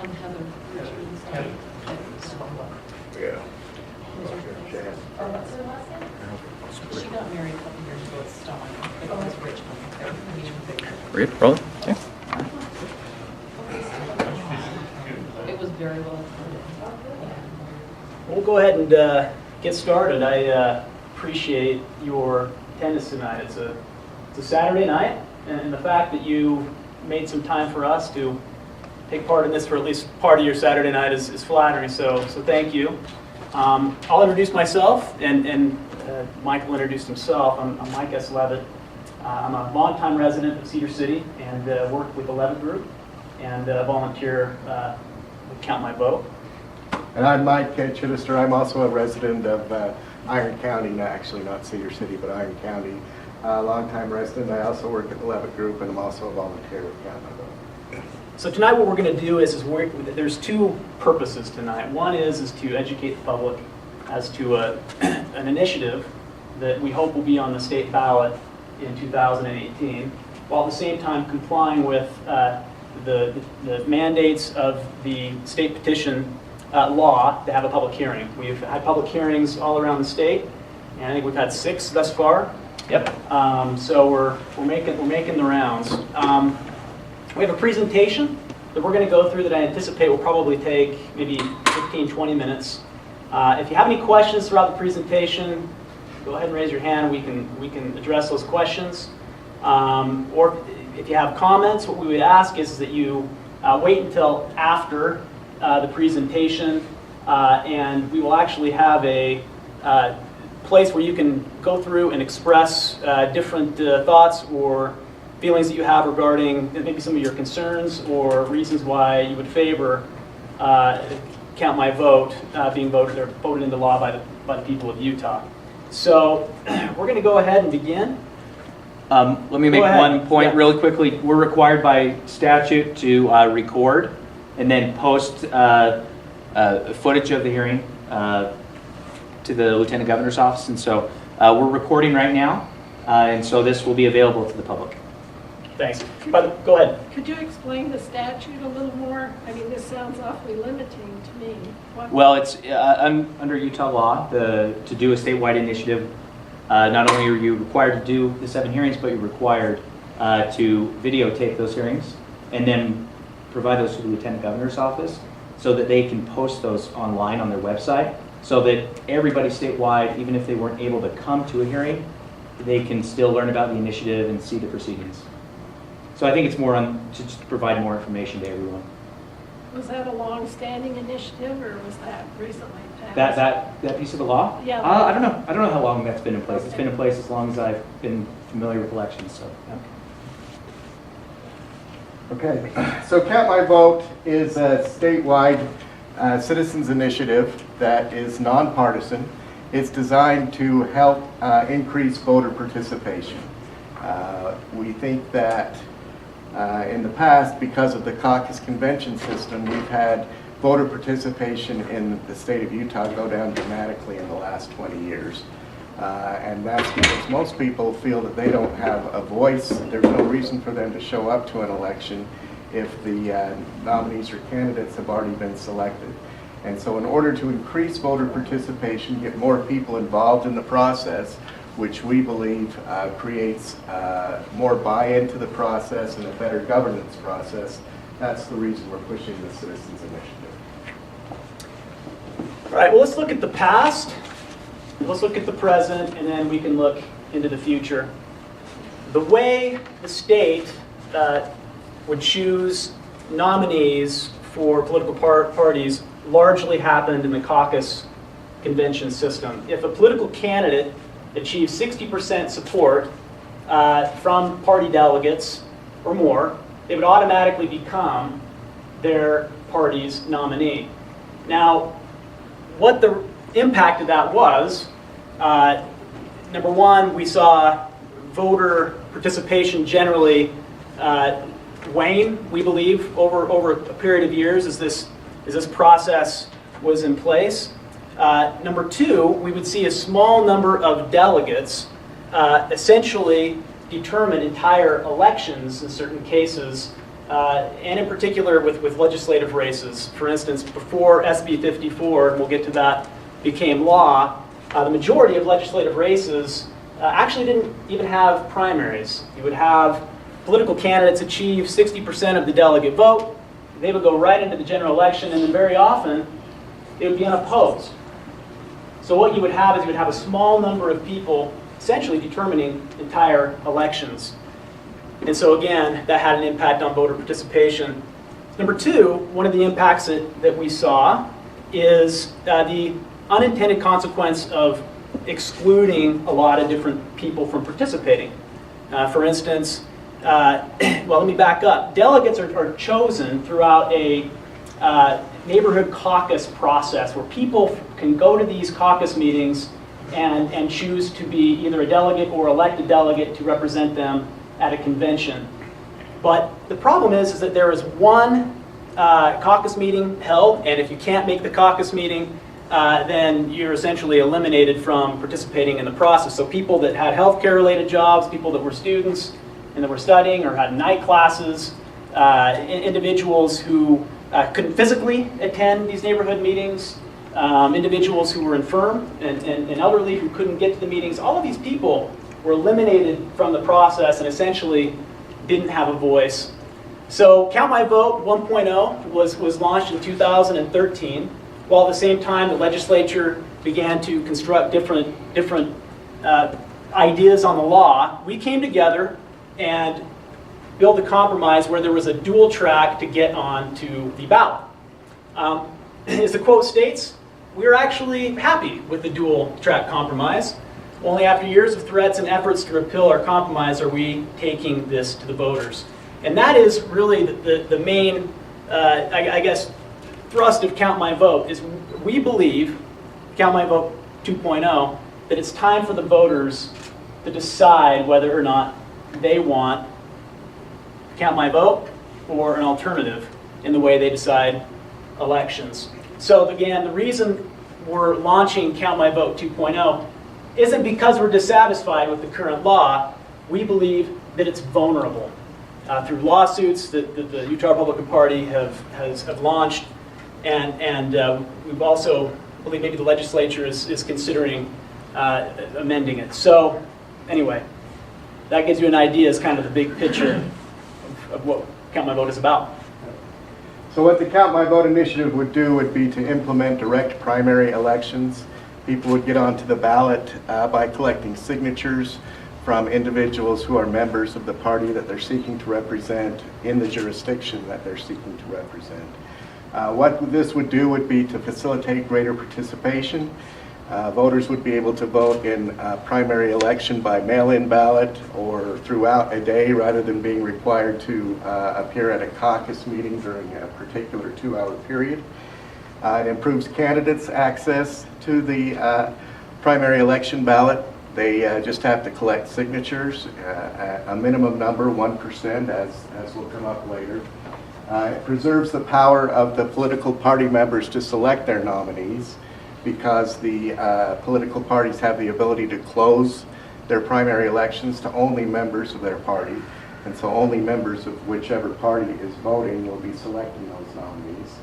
Heather Richards. Heather. Yeah. Oh, what's her last name? She got married a couple years ago at Stone, but it was Richmond. Read, rolling. Okay. It was very well attended. We'll go ahead and get started. I appreciate your attendance tonight. It's a Saturday night, and the fact that you made some time for us to take part in this for at least part of your Saturday night is flattering, so thank you. I'll introduce myself, and Michael introduced himself. I'm Mike S. Levitt. I'm a longtime resident of Cedar City and work with the Levitt Group and volunteer with Count My Vote. And I'm Mike Chittister. I'm also a resident of Iron County, actually not Cedar City, but Iron County. Longtime resident. I also work at the Levitt Group, and I'm also a volunteer with Count My Vote. So tonight what we're going to do is there's two purposes tonight. One is to educate the public as to an initiative that we hope will be on the state ballot in 2018, while at the same time complying with the mandates of the state petition law to have a public hearing. We've had public hearings all around the state, and I think we've had 6 thus far. Yep. So we're making the rounds. We have a presentation that we're going to go through that I anticipate will probably take maybe 15-20 minutes. If you have any questions throughout the presentation, go ahead and raise your hand. We can address those questions. Or if you have comments, what we would ask is that you wait until after the presentation, and we will actually have a place where you can go through and express different thoughts or feelings that you have regarding maybe some of your concerns or reasons why you would favor Count My Vote being voted into law by the people of Utah. So we're going to go ahead and begin. Let me make one point really quickly. We're required by statute to record and then post footage of the hearing to the Lieutenant Governor's office. And so we're recording right now, and so this will be available to the public. Thanks. Go ahead. Could you explain the statute a little more? I mean, this sounds awfully limiting to me. Well, it's under Utah law to do a statewide initiative. Not only are you required to do the 7 hearings, but you're required to videotape those hearings and then provide those to the Lieutenant Governor's office so that they can post those online on their website so that everybody statewide, even if they weren't able to come to a hearing, they can still learn about the initiative and see the proceedings. So I think it's more to just provide more information to everyone. Was that a long-standing initiative, or was that recently passed? That piece of the law? Yeah. I don't know. I don't know how long that's been in place. Okay. It's been in place as long as I've been familiar with elections. So. Okay. So Count My Vote is a statewide citizens initiative that is nonpartisan. It's designed to help increase voter participation. We think that in the past, because of the caucus convention system, we've had voter participation in the state of Utah go down dramatically in the last 20 years. And that's because most people feel that they don't have a voice. There's no reason for them to show up to an election if the nominees or candidates have already been selected. And so in order to increase voter participation, get more people involved in the process, which we believe creates more buy-in to the process and a better governance process. That's the reason we're pushing the Citizens Initiative. All right, well, let's look at the past, let's look at the present, and then we can look into the future. The way the state would choose nominees for political parties largely happened in the caucus convention system. If a political candidate achieve 60% support from party delegates or more, they would automatically become their party's nominee. Now, what the impact of that was, number one, we saw voter participation generally wane, we believe, over a period of years as this process was in place. Number two, we would see a small number of delegates essentially determine entire elections in certain cases and in particular with legislative races. For instance, before SB 54, and we'll get to that, became law, the majority of legislative races actually didn't even have primaries. You would have political candidates achieve 60% of the delegate vote. They would go right into the general election, and then very often they would be unopposed. So what you would have is you would have a small number of people essentially determining entire elections. And so again, that had an impact on voter participation. Number two, one of the impacts that we saw is the unintended consequence of excluding a lot of different people from participating. For instance, well, let me back up. Delegates are chosen throughout a neighborhood caucus process where people can go to these caucus meetings and choose to be either a delegate or elected delegate to represent them at a convention. But the problem is that there is one caucus meeting held, and if you can't make the caucus meeting, then you're essentially eliminated from participating in the process. So people that had healthcare related jobs, people that were students and that were studying or had night classes, individuals who couldn't physically attend these neighborhood meetings, individuals who were infirm and elderly who couldn't get to the meetings, all of these people were eliminated from the process and essentially didn't have a voice. So Count My Vote 1.0 was launched in 2013, while at the same time the legislature began to construct different ideas on the law. We came together and built a compromise where there was a dual track to get on to the ballot. As the quote states, we're actually happy with the dual track compromise. Only after years of threats and efforts to repeal our compromise are we taking this to the voters. And that is really the main, I guess, thrust of Count My Vote, is we believe, Count My Vote 2.0, that it's time for the voters to decide whether or not they want Count My Vote or an alternative in the way they decide elections. So again, the reason we're launching Count My Vote 2.0 isn't because we're dissatisfied with the current law. We believe that it's vulnerable. Through lawsuits that the Utah Republican Party have launched, and we've also believe maybe the legislature is considering amending it. So anyway, that gives you an idea as kind of the big picture of what Count My Vote is about. So what the Count My Vote initiative would do would be to implement direct primary elections. People would get onto the ballot by collecting signatures from individuals who are members of the party that they're seeking to represent in the jurisdiction that they're seeking to represent. What this would do would be to facilitate greater participation. Voters would be able to vote in a primary election by mail-in ballot or throughout a day rather than being required to appear at a caucus meeting during a particular 2-hour period. It improves candidates' access to the primary election ballot. They just have to collect signatures, a minimum number, 1%, as will come up later. It preserves the power of the political party members to select their nominees, because the political parties have the ability to close their primary elections to only members of their party, and so only members of whichever party is voting will be selecting those nominees.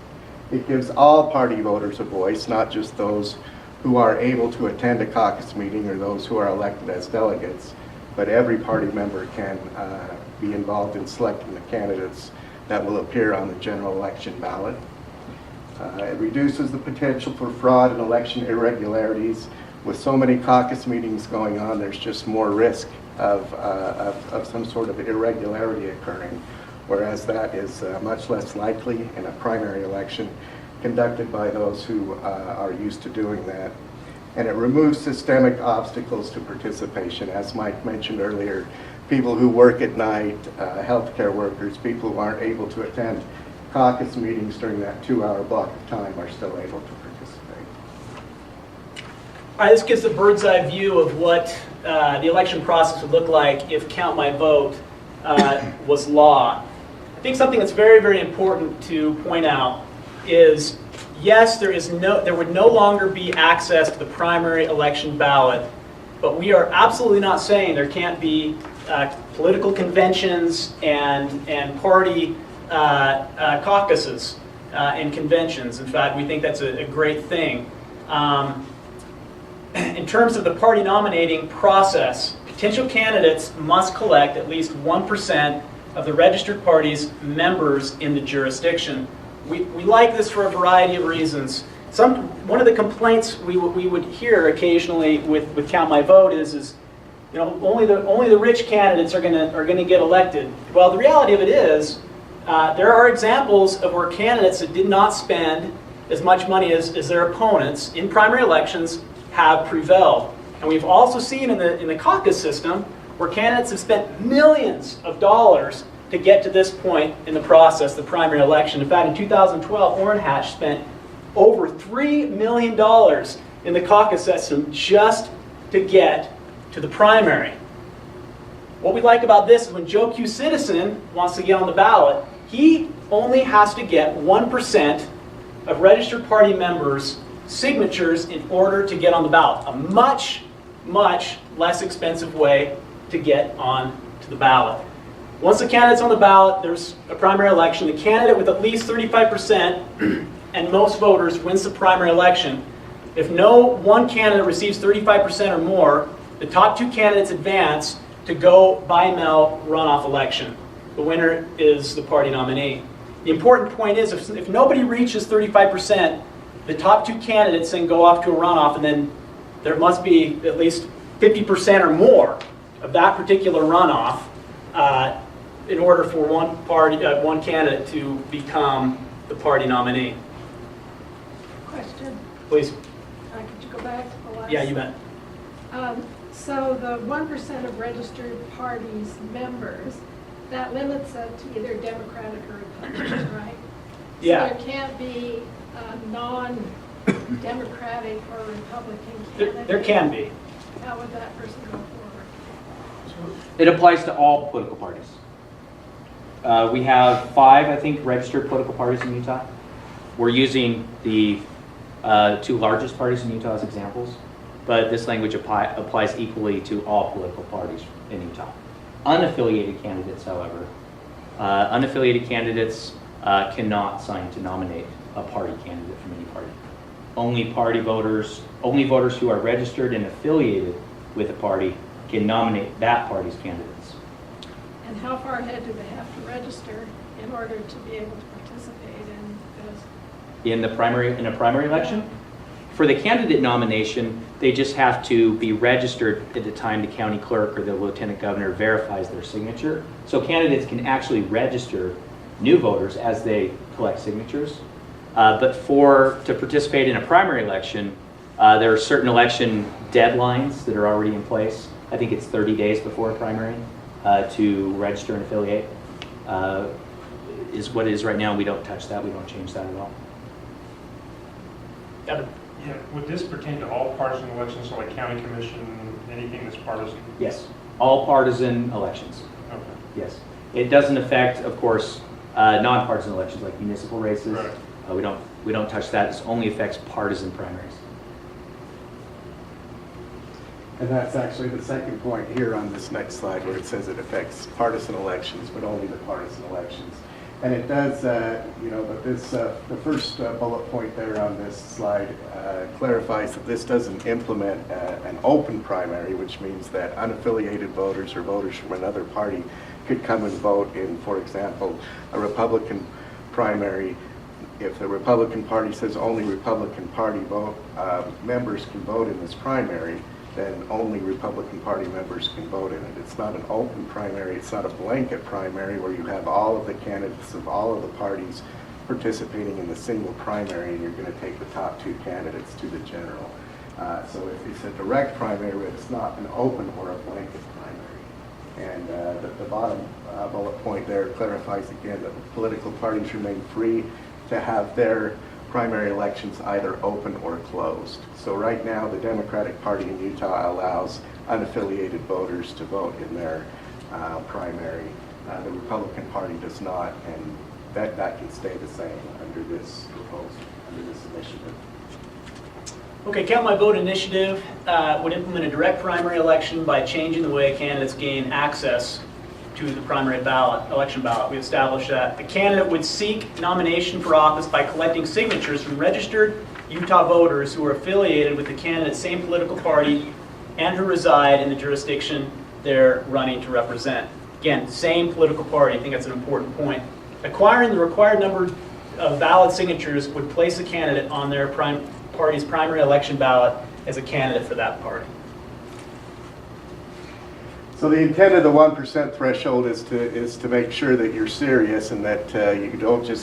It gives all party voters a voice, not just those who are able to attend a caucus meeting or those who are elected as delegates, but every party member can be involved in selecting the candidates that will appear on the general election ballot. It reduces the potential for fraud and election irregularities. With so many caucus meetings going on, there's just more risk of some sort of irregularity occurring, whereas that is much less likely in a primary election conducted by those who are used to doing that. And it removes systemic obstacles to participation. As Mike mentioned earlier, people who work at night, healthcare workers, people who aren't able to attend caucus meetings during that 2-hour block of time are still able to participate. All right, this gives a bird's eye view of what the election process would look like if Count My Vote was law. I think something that's very, very important to point out is, yes, there would no longer be access to the primary election ballot, but we are absolutely not saying there can't be political conventions and party caucuses and conventions. In fact, we think that's a great thing. In terms of the party nominating process, potential candidates must collect at least 1% of the registered party's members in the jurisdiction. We like this for a variety of reasons. One of the complaints we would hear occasionally with Count My Vote is only the rich candidates are going to get elected. Well, the reality of it is there are examples of where candidates that did not spend as much money as their opponents in primary elections have prevailed. And we've also seen in the caucus system where candidates have spent millions of dollars to get to this point in the process, the primary election. In fact, in 2012, Orrin Hatch spent over $3 million in the caucus system just to get to the primary. What we like about this is when Joe Q. Citizen wants to get on the ballot, he only has to get 1% of registered party members' signatures in order to get on the ballot. A much, much less expensive way to get on to the ballot. Once the candidate's on the ballot, there's a primary election. The candidate with at least 35% and most voters wins the primary election. If no one candidate receives 35% or more, the top two candidates advance to go by mail runoff election. The winner is the party nominee. The important point is if nobody reaches 35%, the top two candidates then go off to a runoff, and then there must be at least 50% or more of that particular runoff in order for one candidate to become the party nominee. Question, Please. could you go back to the last? Yeah, you bet. So the 1% of registered parties members, that limits it to either Democratic or Republican, right? Yeah. So there can't be a non-Democratic or Republican candidate? There can be. How would that person go forward? It applies to all political parties. We have 5, I think, registered political parties in Utah. We're using the 2 largest parties in Utah as examples, but this language applies equally to all political parties in Utah. Unaffiliated candidates, however, cannot sign to nominate a party candidate from any party. Only voters who are registered and affiliated with a party can nominate that party's candidates. And how far ahead do they have to register in order to be able to participate in this? In a primary election? For the candidate nomination, they just have to be registered at the time the county clerk or the lieutenant governor verifies their signature. So candidates can actually register new voters as they collect signatures. But to participate in a primary election, there are certain election deadlines that are already in place. I think it's 30 days before a primary to register and affiliate. Is what it is right now. We don't touch that. We don't change that at all. Evan. Yeah, would this pertain to all partisan elections, so like county commission, anything that's partisan? Yes, all partisan elections. Okay. Yes. It doesn't affect, of course, nonpartisan elections like municipal races. Right. We don't touch that. It only affects partisan primaries. And that's actually the second point here on this next slide where it says it affects partisan elections, but only the partisan elections. And it does, but this, the first bullet point there on this slide clarifies that this doesn't implement an open primary, which means that unaffiliated voters or voters from another party could come and vote in, for example, a Republican primary. If the Republican Party says only Republican Party members can vote in this primary, then only Republican Party members can vote in it. It's not an open primary, it's not a blanket primary where you have all of the candidates of all of the parties participating in the single primary and you're going to take the top 2 candidates to the general. So if it's a direct primary, it's not an open or a blanket primary. And the bottom bullet point there clarifies again that political parties remain free to have their primary elections either open or closed. So right now, the Democratic Party in Utah allows unaffiliated voters to vote in their primary. The Republican Party does not, and that can stay the same under this proposal, under this initiative. Okay, Count My Vote initiative would implement a direct primary election by changing the way candidates gain access to the primary ballot, election ballot. We established that the candidate would seek nomination for office by collecting signatures from registered Utah voters who are affiliated with the candidate's same political party and who reside in the jurisdiction they're running to represent. Again, same political party. I think that's an important point. Acquiring the required number of valid signatures would place a candidate on their party's primary election ballot as a candidate for that party. So the intent of the 1% threshold is to make sure that you're serious and that you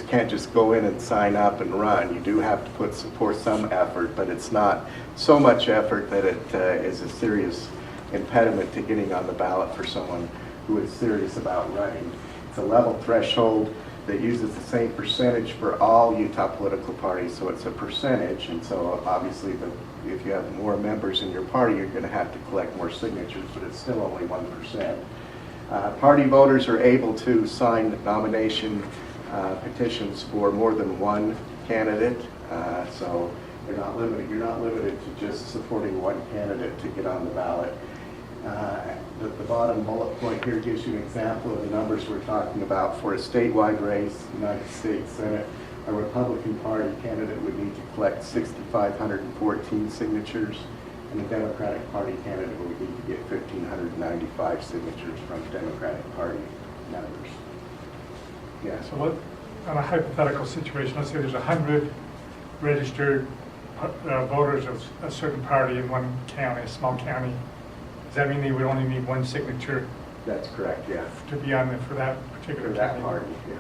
can't just go in and sign up and run. You do have to put forth some effort, but it's not so much effort that it is a serious impediment to getting on the ballot for someone who is serious about running. It's a level threshold that uses the same percentage for all Utah political parties, so it's a percentage, and so obviously if you have more members in your party, you're going to have to collect more signatures, but it's still only 1%. Party voters are able to sign nomination petitions for more than one candidate, so you're not limited to just supporting one candidate to get on the ballot. The bottom bullet point here gives you an example of the numbers we're talking about. For a statewide race, United States Senate, a Republican Party candidate would need to collect 6,514 signatures, and a Democratic Party candidate would need to get 1,595 signatures from Democratic Party members. Yeah. So what, on a hypothetical situation, let's say there's 100 registered voters of a certain party in one county, a small county. Does that mean they would only need one signature That's correct, yeah. to be on there for that particular For that county? party, yeah.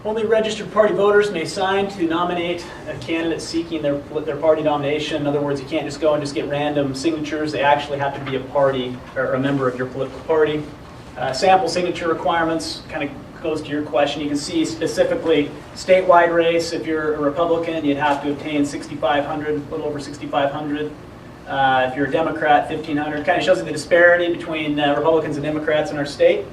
Only registered party voters may sign to nominate a candidate seeking their party nomination. In other words, you can't just go and just get random signatures. They actually have to be a party or a member of your political party. Sample signature requirements kind of goes to your question. You can see specifically statewide race. If you're a Republican, you'd have to obtain 6,500, a little over 6,500. If you're a Democrat, 1,500. Kind of shows you the disparity between Republicans and Democrats in our state.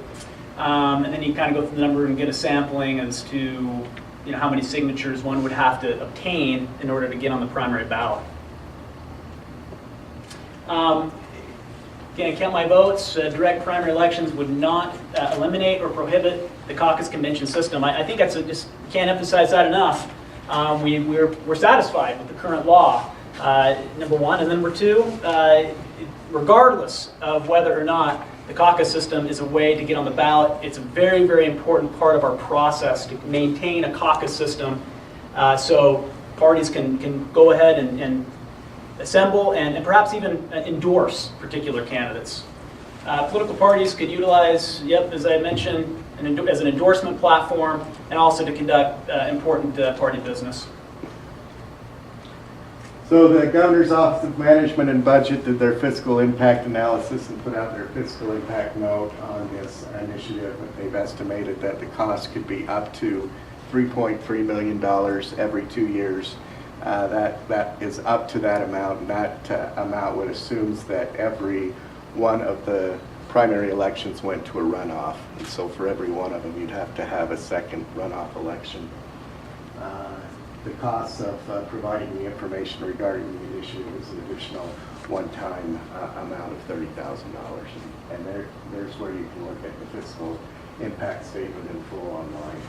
And then you kind of go through the number and get a sampling as to how many signatures one would have to obtain in order to get on the primary ballot. Again, count my votes. Direct primary elections would not eliminate or prohibit the caucus convention system. I think that's just can't emphasize that enough. We're satisfied with the current law. Number one, and number two, regardless of whether or not the caucus system is a way to get on the ballot, it's a very, very important part of our process to maintain a caucus system so parties can go ahead and assemble and perhaps even endorse particular candidates. Political parties could utilize, as I mentioned, as an endorsement platform and also to conduct important party business. So the Governor's Office of Management and Budget did their fiscal impact analysis and put out their fiscal impact note on this initiative. They've estimated that the cost could be up to $3.3 million every 2 years. That is up to that amount, and that amount would assumes that every one of the primary elections went to a runoff. And so for every one of them, you'd have to have a second runoff election. The cost of providing the information regarding the initiative is an additional one-time amount of $30,000. And there's where you can look at the fiscal impact statement in full online.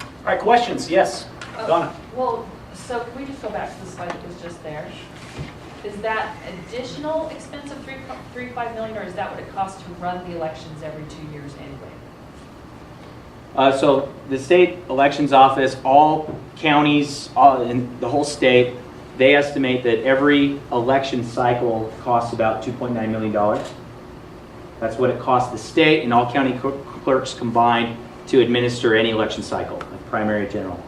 All right, questions? Yes, Donna. Well, so can we just go back to the slide that was just there? Is that additional expense of $3.5 million, or is that what it costs to run the elections every 2 years anyway? So the state elections office, all counties in the whole state, they estimate that every election cycle costs about $2.9 million. That's what it costs the state and all county clerks combined to administer any election cycle, like primary, general.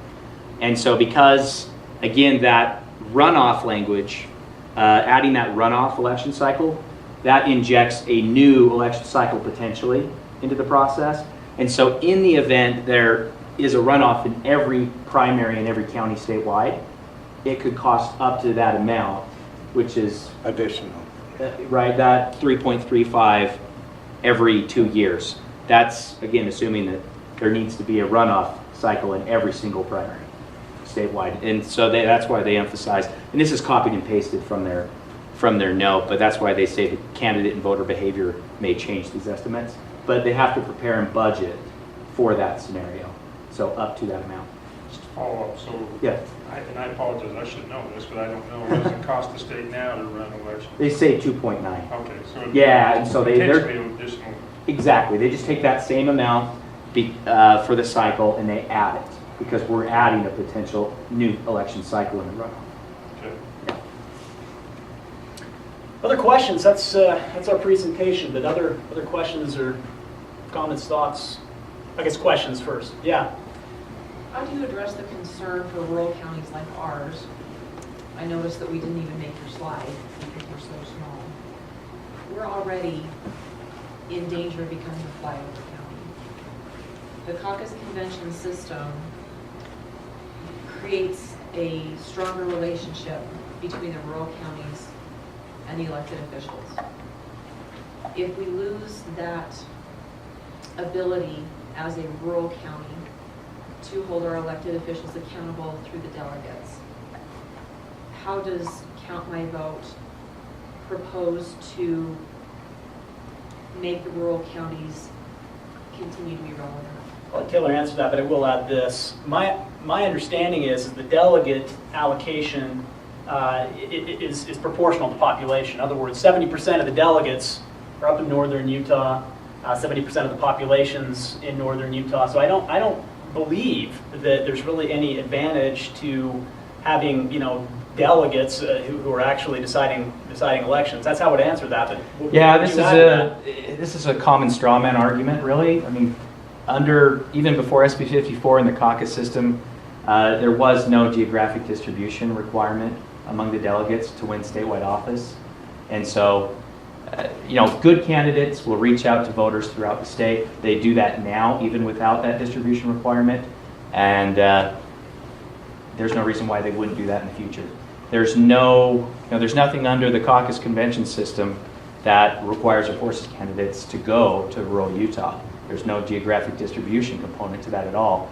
And so because, again, that runoff language, adding that runoff election cycle, that injects a new election cycle potentially into the process. And so in the event there is a runoff in every primary in every county statewide, it could cost up to that amount, which is Additional. right, that 3.35 every 2 years. That's, again, assuming that there needs to be a runoff cycle in every single primary statewide. And so that's why they emphasize, and this is copied and pasted from their from their note, but that's why they say the candidate and voter behavior may change these estimates. But they have to prepare and budget for that scenario, so up to that amount. Just to follow up, so, Yeah. and I apologize, I should know this, but I don't know, what does it cost the state now to run elections? They say 2.9. Okay, so. Yeah, and so they're- Potentially additional, Exactly, they just take that same amount for the cycle and they add it, because we're adding a potential new election cycle in the runoff. okay. Other questions? That's our presentation, but other questions or comments, thoughts? I guess questions first. Yeah. How do you address the concern for rural counties like ours? I noticed that we didn't even make your slide because we're so small. We're already in danger of becoming a flyover county. The caucus convention system creates a stronger relationship between the rural counties and the elected officials. If we lose that ability as a rural county to hold our elected officials accountable through the delegates, how does Count My Vote propose to make the rural counties continue to be relevant? I'll let Taylor answer that, but I will add this. My understanding is the delegate allocation is proportional to population. In other words, 70% of the delegates are up in northern Utah, 70% of the population's in northern Utah. So I don't believe that there's really any advantage to having, delegates who are actually deciding elections. That's how I would answer that. But Yeah, would this you is add to that? this is a common straw man argument, really. I mean, even before SB 54 in the caucus system, there was no geographic distribution requirement among the delegates to win statewide office, and so good candidates will reach out to voters throughout the state. They do that now, even without that distribution requirement, and there's no reason why they wouldn't do that in the future. There's nothing under the caucus convention system that requires or forces candidates to go to rural Utah. There's no geographic distribution component to that at all.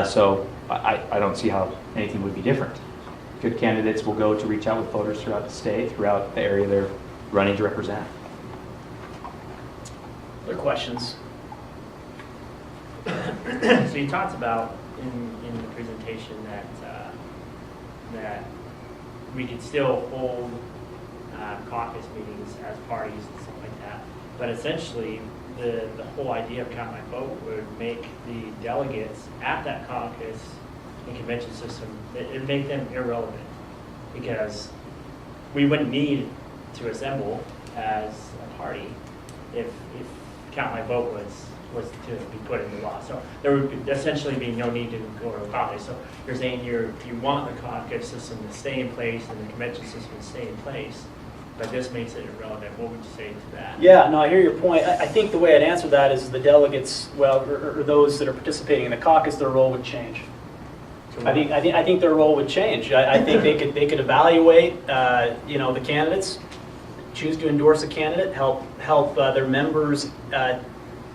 So I don't see how anything would be different. Good candidates will go to reach out with voters throughout the state, throughout the area they're running to represent. Other questions? So you talked about in the presentation that we could still hold caucus meetings as parties and stuff like that, but essentially the whole idea of Count My Vote would make the delegates at that caucus and convention system, it'd make them irrelevant, because we wouldn't need to assemble as a party if Count My Vote was to be put into law. So there would essentially be no need to go to a caucus. So you're saying you want the caucus system to stay in place and the convention system to stay in place, but this makes it irrelevant. What would you say to that? Yeah, no, I hear your point. I think the way I'd answer that is the delegates, or those that are participating in the caucus, their role would change. I think their role would change. I think they could evaluate, the candidates, choose to endorse a candidate, help their members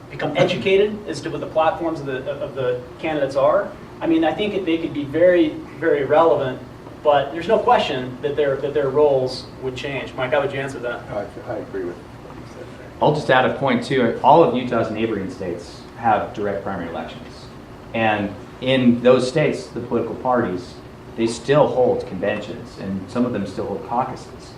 become educated as to what the platforms of the candidates are. I mean, I think they could be very, very relevant, but there's no question that their roles would change. Mike, how would you answer that? I agree with what you said there. I'll just add a point too. All of Utah's neighboring states have direct primary elections. And in those states, the political parties, they still hold conventions, and some of them still hold caucuses.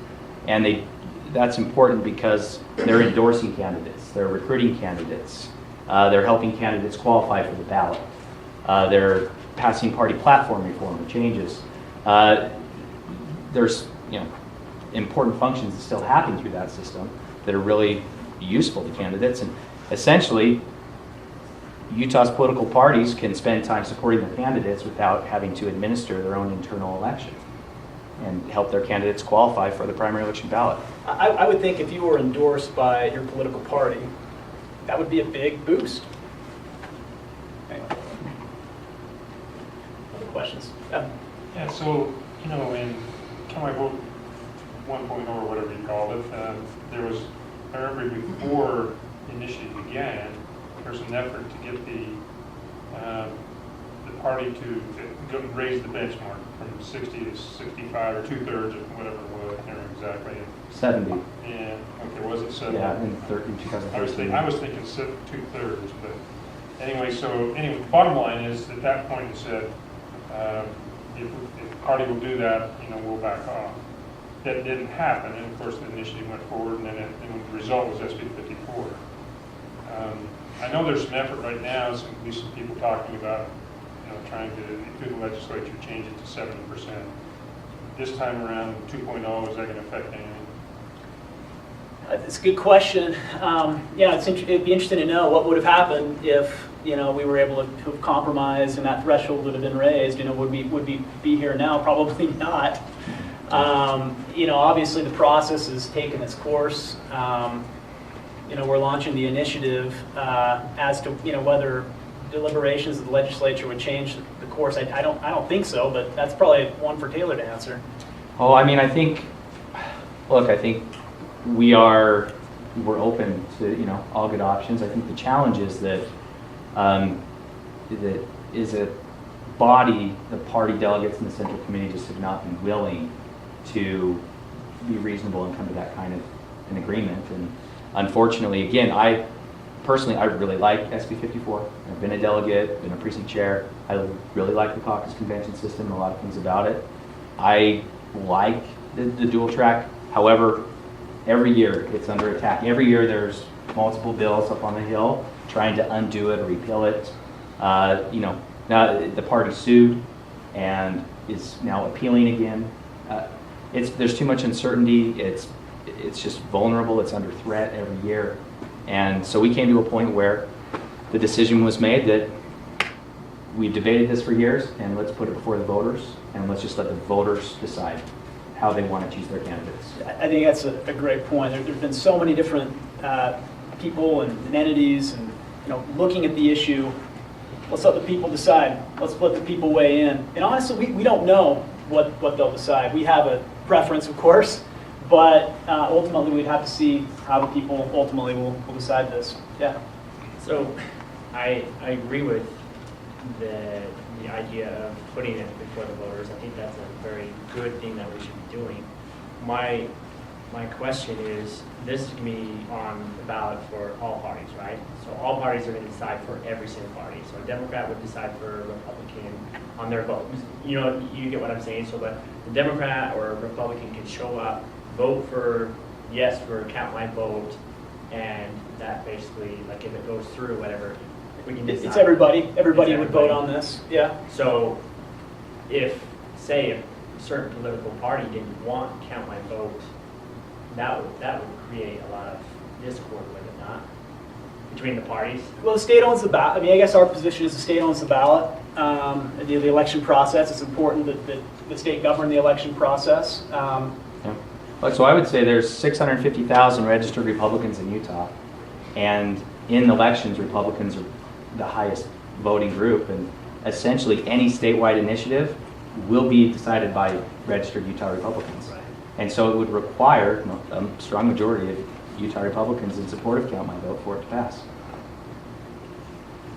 And that's important because they're endorsing candidates, they're recruiting candidates, they're helping candidates qualify for the ballot. They're passing party platform reform or changes. There's important functions that still happen through that system that are really useful to candidates, and essentially Utah's political parties can spend time supporting their candidates without having to administer their own internal election and help their candidates qualify for the primary election ballot. I would think if you were endorsed by your political party, that would be a big boost. Anyway. Other questions? Yeah, so, in Count My Vote 1.0 or whatever you called it, there was, I remember before the initiative began, there was an effort to get the party to raise the benchmark from 60 to 65 or 2/3 or whatever it was, I can't remember. exactly. 70. Yeah, okay, was it 7? Yeah, in I was 2013. thinking, 2/3, but anyway, bottom line is, at that point, it said, if the party will do that, we'll back off. That didn't happen, and of course, the initiative went forward, and then the result was SB 54. I know there's some effort right now, at least some people talking about, trying to, through the legislature, change it to 70%. This time around, 2.0, is that going to affect anything? It's a good question. Yeah, it'd be interesting to know what would have happened if we were able to have compromised and that threshold would have been raised. Would we be here now? Probably not. Obviously the process has taken its course. We're launching the initiative as to whether deliberations of the legislature would change the course. I don't think so, but that's probably one for Taylor to answer. Oh, I mean, I think we're open to all good options. I think the challenge is that a body, the party delegates in the Central Committee just have not been willing to be reasonable and come to that kind of an agreement. And unfortunately, again, I really like SB 54. I've been a delegate, been a precinct chair. I really like the caucus convention system and a lot of things about it. I like the dual track. However, every year it's under attack. Every year there's multiple bills up on the Hill trying to undo it or repeal it. Now the party sued and is now appealing again. There's too much uncertainty. It's just vulnerable. It's under threat every year. And so we came to a point where the decision was made that we've debated this for years, and let's put it before the voters, and let's just let the voters decide how they want to choose their candidates. I think that's a great point. There've been so many different people and entities, and looking at the issue. Let's let the people decide. Let's let the people weigh in. And honestly, we don't know what they'll decide. We have a preference, of course, but ultimately we'd have to see how the people ultimately will decide this. Yeah. So I agree with the idea of putting it before the voters. I think that's a very good thing that we should be doing. My question is, this is going to be on the ballot for all parties, right? So all parties are going to decide for every single party. So a Democrat would decide for a Republican on their vote. You get what I'm saying? So the Democrat or a Republican can show up, vote for yes for count my vote, and that basically, like, if it goes through, whatever, we can decide. It's everybody. Everybody would vote on this. Yeah. So if a certain political party didn't want count my vote, that would create a lot of discord, would it not, between the parties? Well, the state owns the ballot. I mean, I guess our position is the state owns the ballot. The election process, it's important that the state govern the election process. So I would say there's 650,000 registered Republicans in Utah, and in elections, Republicans are the highest voting group, and essentially any statewide initiative will be decided by registered Utah Republicans. And so it would require a strong majority of Utah Republicans in support of Count My Vote for it to pass.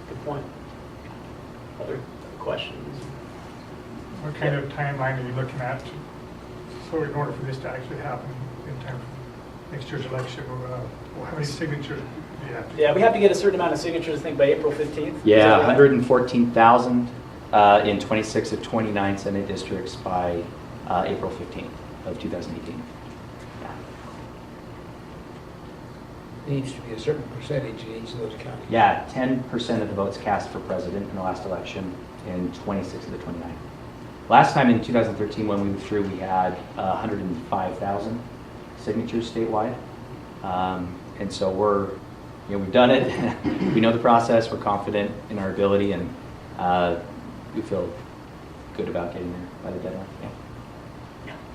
Good point. Other questions? What kind of timeline are you looking at? So in order for this to actually happen in time for next year's election, how many signatures do you have to? Yeah, we have to get a certain amount of signatures, I think, by April 15th. Yeah, 114,000 in 26 of 29 Senate districts by April 15th of 2018. Needs to be a certain percentage in each of those counties. Yeah, 10% of the votes cast for president in the last election in 26 of the 29. Last time in 2013 when we withdrew, we had 105,000 signatures statewide. And so we've done it. We know the process. We're confident in our ability, and we feel good about getting there by the deadline. Yeah.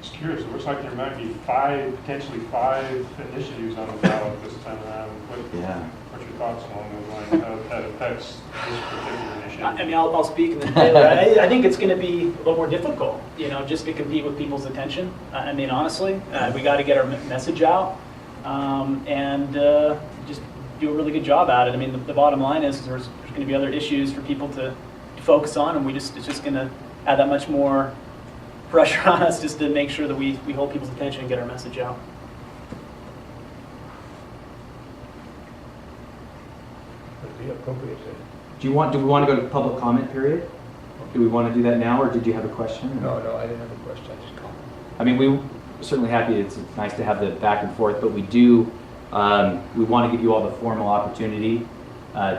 Just curious, it looks like there might be potentially five initiatives on the ballot this time around. What's your thoughts along those lines? How that affects this particular initiative? I mean, I'll speak and then Taylor. I think it's going to be a little more difficult, just to compete with people's attention. I mean, honestly, we got to get our message out and just do a really good job at it. I mean, the bottom line is there's going to be other issues for people to focus on, and it's just going to add that much more pressure on us just to make sure that we hold people's attention and get our message out. Would be appropriate to. Do we want to go to public comment period? Do we want to do that now, or did you have a question? No, I didn't have a question, I just comment. I mean, we're certainly happy, it's nice to have the back and forth, but we want to give you all the formal opportunity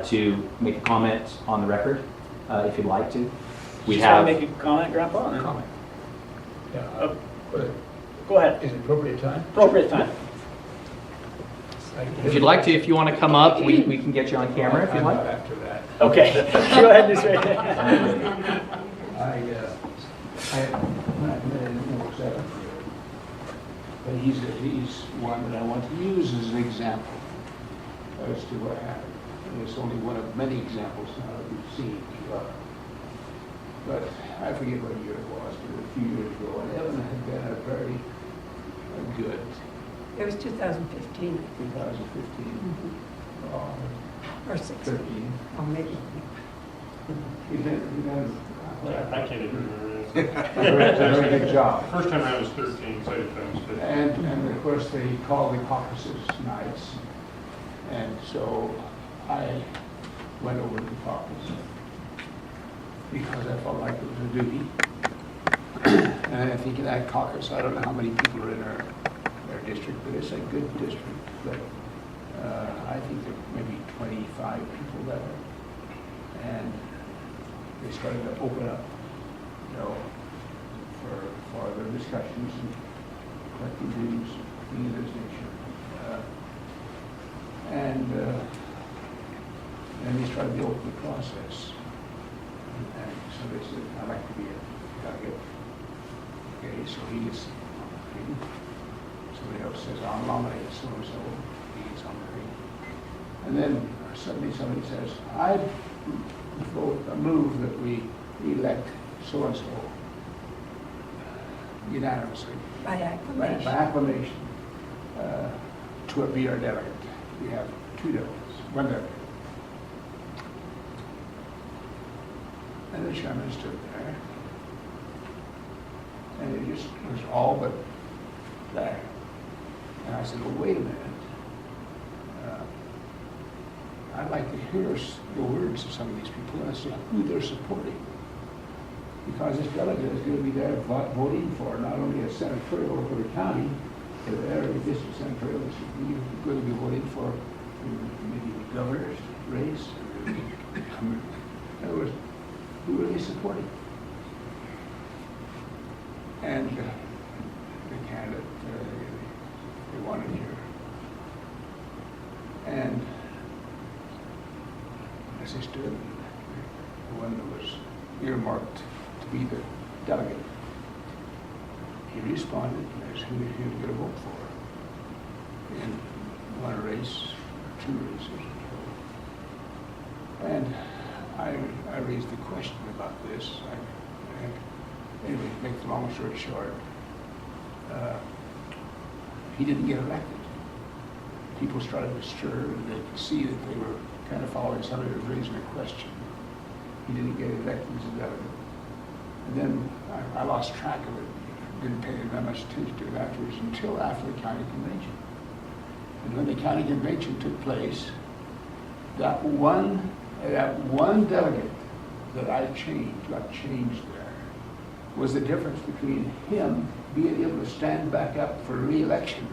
to make a comment on the record, if you'd like to. We Just have. want to make a comment, Grandpa? Comment. Yeah, Oh. but Go ahead. is it appropriate time? Appropriate time. If you'd like to, if you want to come up, we can get you on camera if you'd I'm like. not after that. Okay. Go ahead, Ms. Ray. I haven't met him in 07, but he's one that I want to use as an example as to what happened. And it's only one of many examples now that we've seen. But I forget what year it was, but a few years ago, and Evan had been a very good It was 2015, 2015. or 16, 13. or maybe. He done I can't even remember. a very good job. First time I was 13, so it was And of course, they call the caucuses nights. And so I went over to the caucus because I felt like it was a duty. And I think in that caucus, I don't know how many people are in our district, but it's a good district. But I think there may be 25 people there. And they started to open up, for their discussions and collecting views, things of this nature. And they started the open process. And so they said, I'd like to be a delegate. Okay, so he gets nominated. Somebody else says, I'll nominate so-and-so. He gets nominated. And then suddenly somebody says, I move that we elect so-and-so unanimously, By by acclamation. acclamation, to be our delegate. We have two delegates, one delegate. And the chairman stood there, and it just was all but there. And I said, well, wait a minute. I'd like to hear the words of some of these people and see who they're supporting. Because this delegate is going to be there voting for not only a senatorial for the county, but every district senatorial is going to be voting for maybe the governor's race. In other words, who are they supporting? And the candidate they wanted to hear. And as they stood, the one that was earmarked to be the delegate, he responded as who he was going to vote for in one race, two races. And I raised the question about this. Anyway, to make the long story short, he didn't get elected. People started to stir, and they could see that they were kind of following somebody who was raising a question. He didn't get elected as a delegate. And then I lost track of it, didn't pay that much attention to it afterwards until after the county convention. And when the county convention took place, that one delegate that got changed there, was the difference between him being able to stand back up for re-election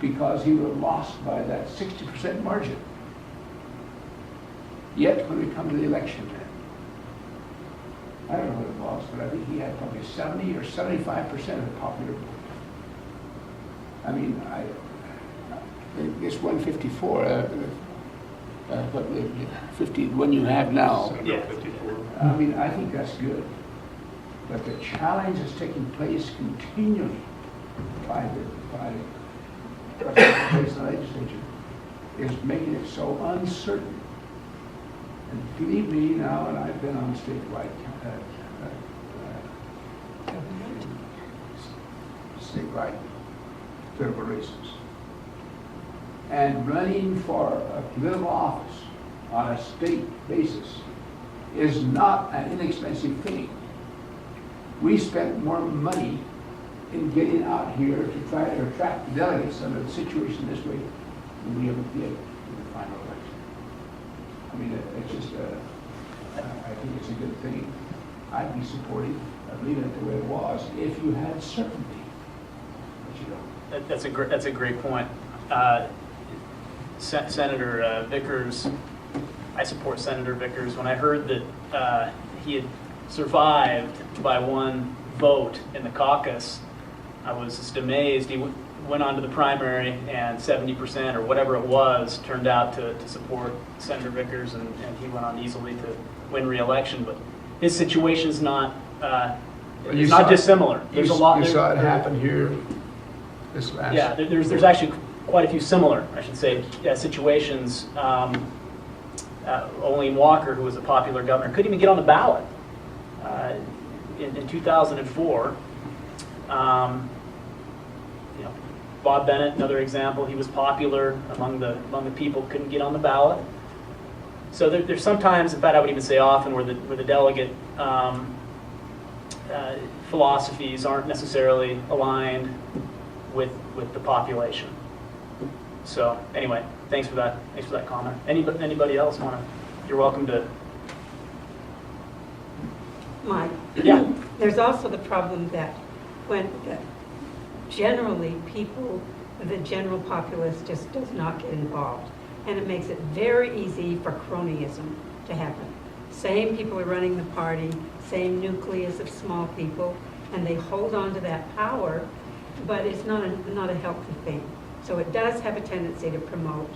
because he was lost by that 60% margin. Yet, when we come to the election then, I don't know what it was, but I think he had probably 70 or 75% of the popular vote. I mean, it's 154, but the 50, the one you have now. Senate Bill 54. I mean, I think that's good. But the challenge that's taking place continually by the legislature is making it so uncertain. And believe me now, and I've been on statewide political races. And running for a political office on a state basis is not an inexpensive thing. We spent more money in getting out here to try to attract the delegates under the situation this way, than we ever did in the final election. I mean, it's just, I think it's a good thing. I'd be supportive of leaving it the way it was if you had certainty. But you don't. That's a great point. Senator Vickers, I support Senator Vickers. When I heard that he had survived by one vote in the caucus, I was just amazed. He went on to the primary, and 70% or whatever it was turned out to support Senator Vickers, and he went on easily to win re-election. But his situation is not it's not dissimilar. There's a lot. You saw it happen here this last. Yeah, there's actually quite a few similar, I should say, situations. Olene Walker, who was a popular governor, couldn't even get on the ballot in 2004. Bob Bennett, another example, he was popular among the people, couldn't get on the ballot. So there's sometimes, in fact, I would even say often, where the delegate philosophies aren't necessarily aligned with the population. So anyway, thanks for that comment. Anybody else want to? You're welcome to. Mike, Yeah. there's also the problem that generally people, the general populace just does not get involved. And it makes it very easy for cronyism to happen. Same people are running the party, same nucleus of small people, and they hold on to that power, but it's not a healthy thing. So it does have a tendency to promote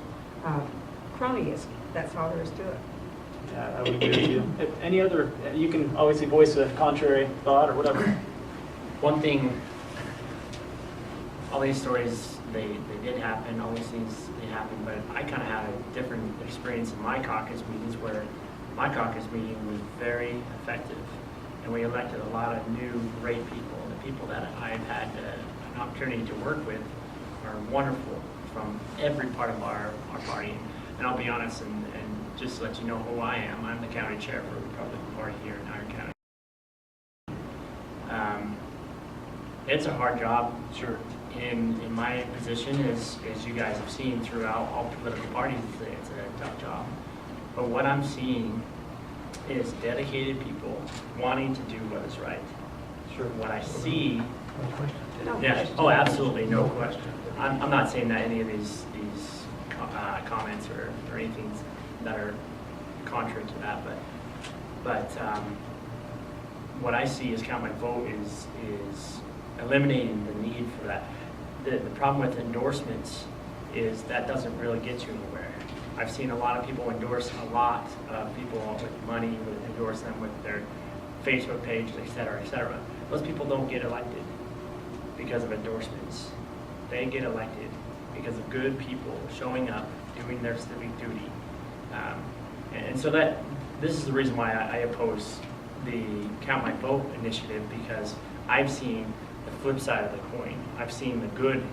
cronyism. That's all there is to it. Yeah, I would agree with you. If any other, you can obviously voice a contrary thought or whatever. One thing, all these stories, they did happen, all these things, they happened, but I kind of had a different experience in my caucus meetings, where my caucus meeting was very effective, and we elected a lot of new great people. The people that I've had an opportunity to work with are wonderful from every part of our party. And I'll be honest, and just to let you know who I am, I'm the county chair for the Republican Party here in Iron County. It's a hard job. Sure. In my position, as you guys have seen throughout all political parties, it's a tough job. But what I'm seeing is dedicated people wanting to do what is right. Sure. What I see, No yeah, question. oh, absolutely, no question. I'm not saying that any of these comments or anything that are contrary to that, but what I see is Count My Vote is eliminating the need for that. The problem with endorsements is that doesn't really get you anywhere. I've seen a lot of people endorse a lot of people with money, would endorse them with their Facebook page, et cetera, et cetera. Those people don't get elected because of endorsements. They get elected because of good people showing up, doing their civic duty. And so this is the reason why I oppose the Count My Vote initiative, because I've seen the flip side of the coin. I've seen the good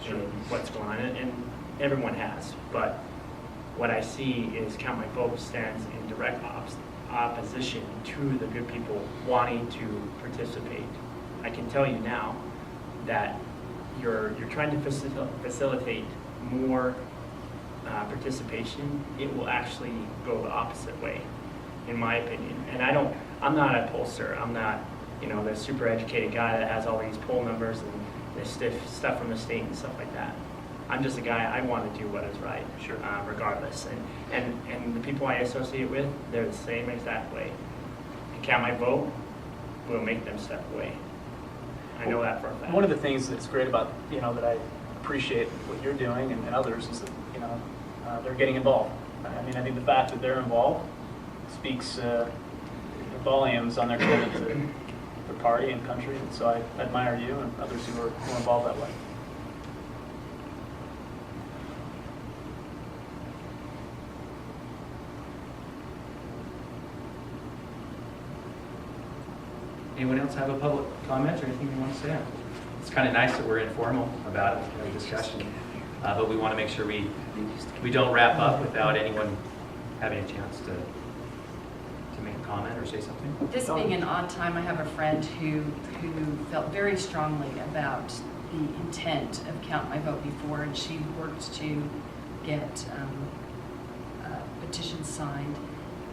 in what's going on, and everyone has. But what I see is Count My Vote stands in direct opposition to the good people wanting to participate. I can tell you now that you're trying to facilitate more participation. It will actually go the opposite way, in my opinion. And I'm not a pollster. I'm not, the super educated guy that has all these poll numbers and this stuff from the state and stuff like that. I'm just a guy, I want to do what is right, Sure. Regardless. And the people I associate with, they're the same exact way. And Count My Vote will make them step away. I know that for a fact. One of the things that's great about, that I appreciate what you're doing and others is that, they're getting involved. I mean, I think the fact that they're involved speaks volumes on their commitment to their party and country. And so I admire you and others who are involved that way. Anyone else have a public comment or anything you want to say? It's kind of nice that we're informal about it, discussion, but we want to make sure we don't wrap up without anyone having a chance to make a comment or say something? This being an odd time, I have a friend who felt very strongly about the intent of Count My Vote before, and she worked to get petitions signed.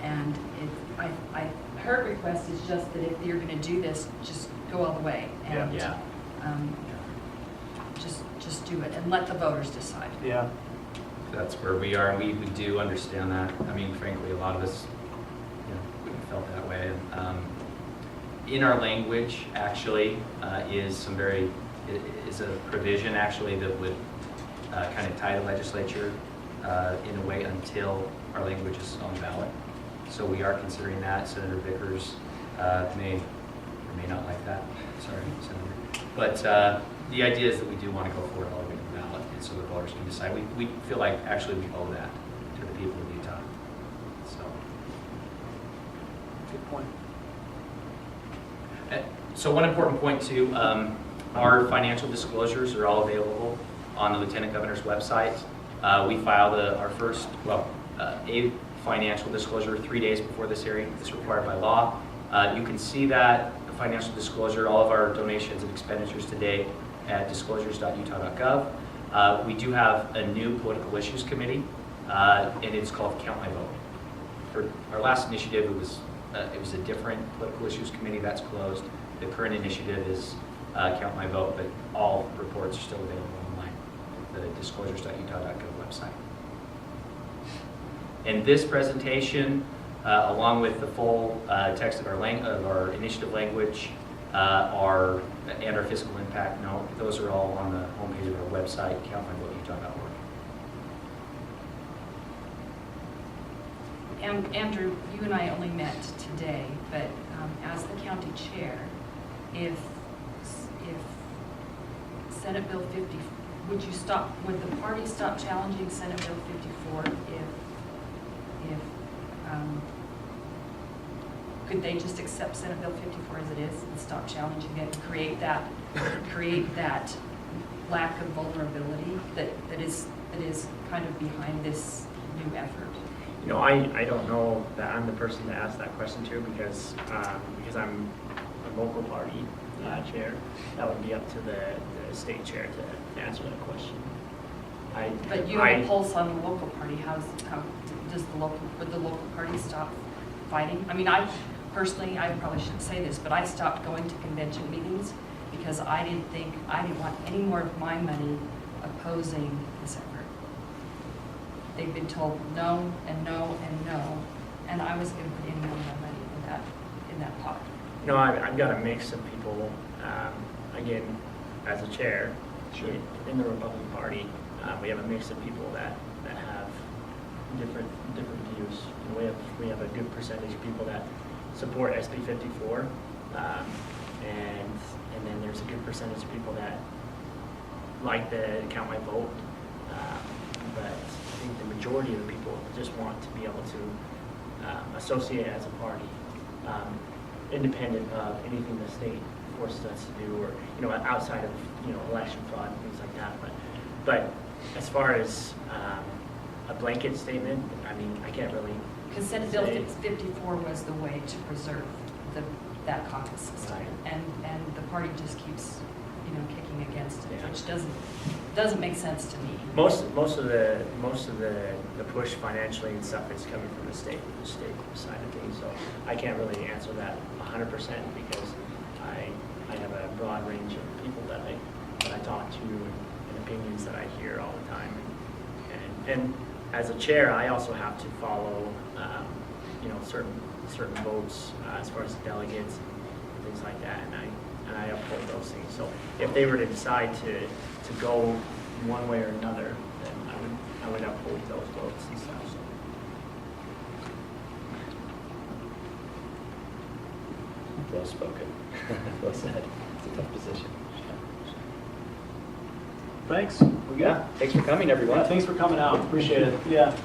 And her request is just that if you're going to do this, just go all the way and just do it and let the voters decide. Yeah. That's where we are, and we do understand that. I mean, frankly, a lot of us, we felt that way. In our language, actually, is a provision actually that would kind of tie the legislature in a way until our language is on the ballot. So we are considering that. Senator Vickers may or may not like that. Sorry, Senator. But the idea is that we do want to go forward all the way to the ballot, and so the voters can decide. We feel like actually we owe that to the people of Utah. So. Good point. So one important point too, our financial disclosures are all available on the Lieutenant Governor's website. We filed our first, a financial disclosure 3 days before this hearing. It's required by law. You can see that financial disclosure, all of our donations and expenditures today at disclosures.utah.gov. We do have a new political issues committee, and it's called Count My Vote. For our last initiative, it was a different political issues committee that's closed. The current initiative is Count My Vote, but all reports are still available online at the disclosures.utah.gov website. And this presentation, along with the full text of our initiative language, and our fiscal impact note, those are all on the homepage of our website, countmyvoteutah.org. Andrew, you and I only met today, but as the county chair, if Senate Bill 50, would the party stop challenging Senate Bill 54 could they just accept Senate Bill 54 as it is and stop challenging it and create that lack of vulnerability that is kind of behind this new effort? I don't know that I'm the person to ask that question to because I'm a local party chair. That would be up to the state chair to answer that question. But you have a pulse on the local party. Would the local party stop fighting? I mean, I probably shouldn't say this, but I stopped going to convention meetings because I didn't want any more of my money opposing this effort. They've been told no and no and no, and I wasn't going to put any more of my money in that pot. I've got a mix of people. Again, as a chair in the Republican Party, we have a mix of people that have different views. We have a good percentage of people that support SB 54, and then there's a good percentage of people that like the Count My Vote, but I think the majority of the people just want to be able to associate as a party, independent of anything the state forces us to do, or outside of election fraud and things like that. But as far as a blanket statement, I mean, I can't really. Because Senate Bill 54 was the way to preserve that caucus system, Right. and the party just keeps kicking against it, which doesn't make sense to me. Most of the push financially and stuff is coming from the state side of things. So I can't really answer that 100% because I have a broad range of people that I talk to and opinions that I hear all the time. And as a chair, I also have to follow certain votes as far as delegates and things like that, and I uphold those things. So if they were to decide to go one way or another, then I would uphold those votes and stuff. So. Well spoken. Well said. It's a tough position. Thanks. We're good. Yeah. Thanks for coming, everyone. Thanks for coming out. Appreciate it. Yeah.